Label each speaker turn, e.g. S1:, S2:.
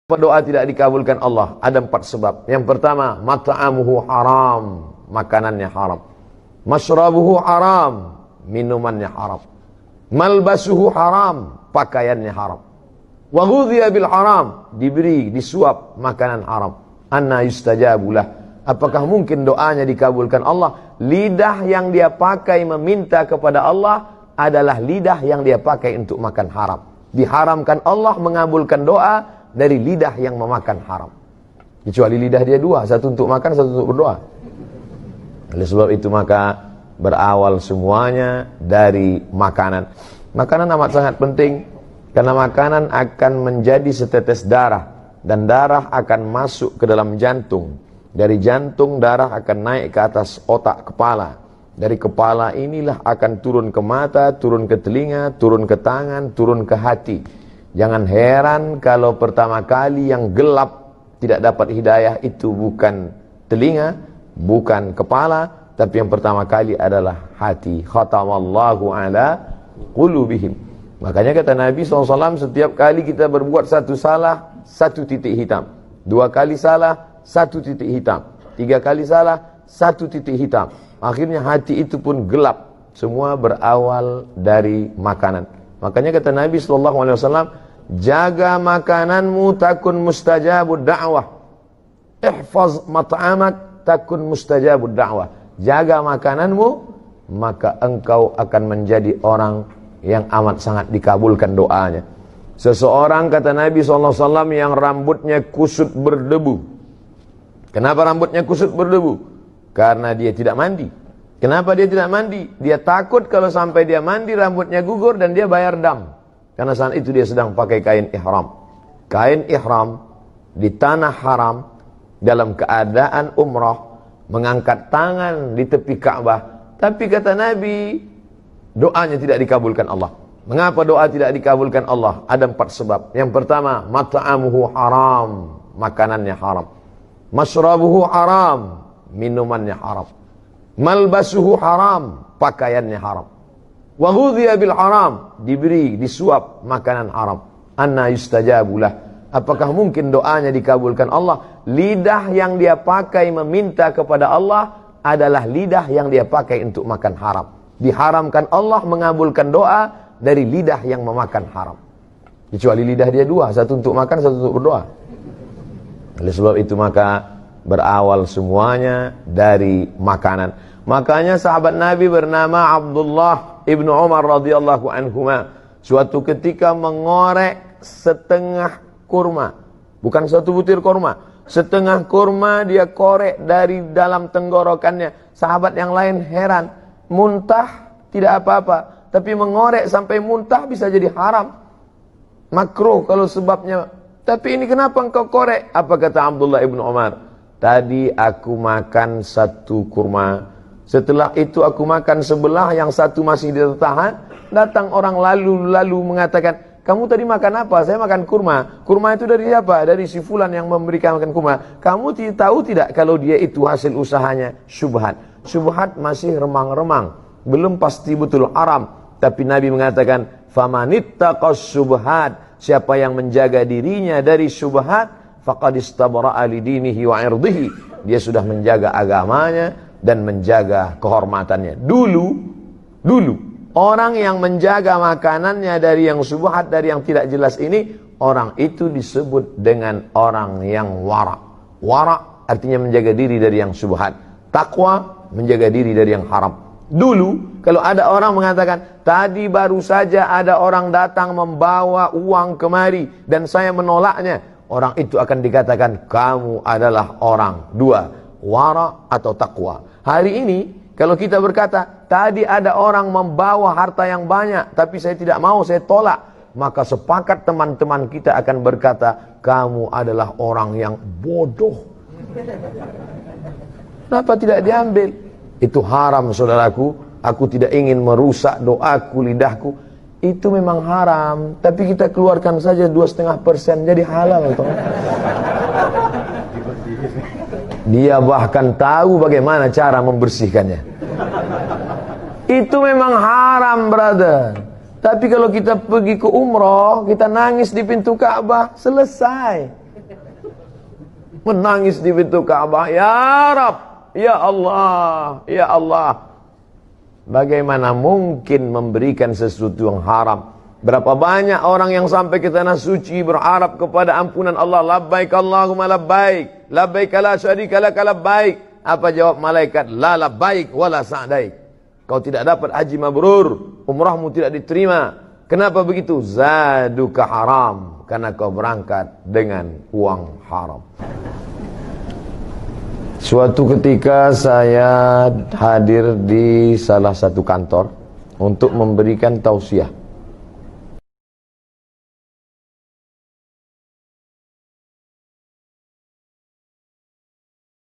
S1: Doa tidak dikabulkan Allah ada 4 sebab. Yang pertama, mat'amuhu haram, makanannya haram. Mashrabuhu haram, minumannya haram. Malbasuhu haram, pakaiannya haram. Wa ghudhiya bil haram, diberi, disuap makanan haram. Anna yustajabulah, apakah mungkin doanya dikabulkan Allah? Lidah yang dia pakai meminta kepada Allah adalah lidah yang dia pakai untuk makan haram. Diharamkan Allah mengabulkan doa dari lidah yang memakan haram. Kecuali lidah dia 2, satu untuk makan, satu untuk berdoa. Oleh sebab itu maka berawal semuanya dari makanan. Makanan amat sangat penting, karena makanan akan menjadi setetes darah, dan darah akan masuk ke dalam jantung. Dari jantung darah akan naik ke atas otak kepala. Dari kepala inilah akan turun ke mata, turun ke telinga, turun ke tangan, turun ke hati. Jangan heran kalau pertama kali yang gelap tidak dapat hidayah itu bukan telinga, bukan kepala, tapi yang pertama kali adalah hati. Khatamallahu ala qulubihim. Makanya kata Nabi SAW, setiap kali kita berbuat satu salah, 1 titik hitam. 2 kali salah, 1 titik hitam. 3 kali salah, 1 titik hitam. Akhirnya hati itu pun gelap. Semua berawal dari makanan. Makanya kata Nabi SAW, jaga makananmu takun mustajabud da'wah. Ihfaz mat'amak takun mustajabud da'wah. Jaga makananmu, maka engkau akan menjadi orang yang amat sangat dikabulkan doanya. Seseorang kata Nabi SAW yang rambutnya kusut berdebu. Kenapa rambutnya kusut berdebu? Karena dia tidak mandi. Kenapa dia tidak mandi? Dia takut kalau sampai dia mandi rambutnya gugur dan dia bayar dam. Karena saat itu dia sedang pakai kain ihram. Kain ihram di tanah haram dalam keadaan umrah, mengangkat tangan di tepi Ka'bah. Tapi kata Nabi, doanya tidak dikabulkan Allah. Mengapa doa tidak dikabulkan Allah? Ada 4 sebab. Yang pertama, mat'amuhu haram, makanannya haram. Mashrabuhu haram, minumannya haram. Malbasuhu haram, pakaiannya haram. Wa ghudhiya bil haram, diberi, disuap makanan haram. Anna yustajabulah, apakah mungkin doanya dikabulkan Allah? Lidah yang dia pakai meminta kepada Allah adalah lidah yang dia pakai untuk makan haram. Diharamkan Allah mengabulkan doa dari lidah yang memakan haram. Kecuali lidah dia 2, satu untuk makan, satu untuk berdoa. Oleh sebab itu maka berawal semuanya dari makanan. Makanya sahabat Nabi bernama Abdullah ibnu Umar radhiyallahu anhuma suatu ketika mengorek setengah kurma, bukan satu butir kurma, setengah kurma dia korek dari dalam tenggorokannya. Sahabat yang lain heran, muntah tidak apa-apa, tapi mengorek sampai muntah bisa jadi haram, makruh kalau sebabnya. Tapi ini kenapa engkau korek? Apa kata Abdullah ibnu Umar? Tadi aku makan 1 kurma, setelah itu aku makan sebelah, yang 1 masih tertahan. Datang orang lalu mengatakan, kamu tadi makan apa? Saya makan kurma. Kurma itu dari siapa? Dari si fulan yang memberikan makan kurma. Kamu tahu tidak kalau dia itu hasil usahanya syubhat? Syubhat masih remang-remang, belum pasti betul haram. Tapi Nabi mengatakan, famanittaqas syubhat, siapa yang menjaga dirinya dari syubhat, faqad istabra'a li dinihi wa 'irdihi, dia sudah menjaga agamanya dan menjaga kehormatannya. Dulu orang yang menjaga makanannya dari yang syubhat, dari yang tidak jelas ini, orang itu disebut dengan orang yang wara. Wara artinya menjaga diri dari yang syubhat. Takwa menjaga diri dari yang haram. Dulu kalau ada orang mengatakan, tadi baru saja ada orang datang membawa uang kemari dan saya menolaknya, orang itu akan dikatakan kamu adalah orang 2, wara atau takwa. Hari ini kalau kita berkata, tadi ada orang membawa harta yang banyak tapi saya tidak mau, saya tolak, maka sepakat teman-teman kita akan berkata, kamu adalah orang yang bodoh. Kenapa tidak diambil? Itu haram saudaraku. Aku tidak ingin merusak doaku, lidahku. Itu memang haram, tapi kita keluarkan saja 2,5% jadi halal. Dia bahkan tahu bagaimana cara membersihkannya. Itu memang haram, brother. Tapi kalau kita pergi ke umroh, kita nangis di pintu Ka'bah, selesai. Menangis di pintu Ka'bah, ya Rab, ya Allah, ya Allah. Bagaimana mungkin memberikan sesuatu yang haram? Berapa banyak orang yang sampai ke tanah suci berharap kepada ampunan Allah. Labbaik Allahumma labbaik, labbaik la syarika laka labbaik. Apa jawab malaikat? La labbaik wala sa'daik. Kau tidak dapat haji mabrur, umrahmu tidak diterima. Kenapa begitu? Zaduka haram, karena kau berangkat dengan uang haram. Suatu ketika saya hadir di salah satu kantor untuk memberikan tausiah.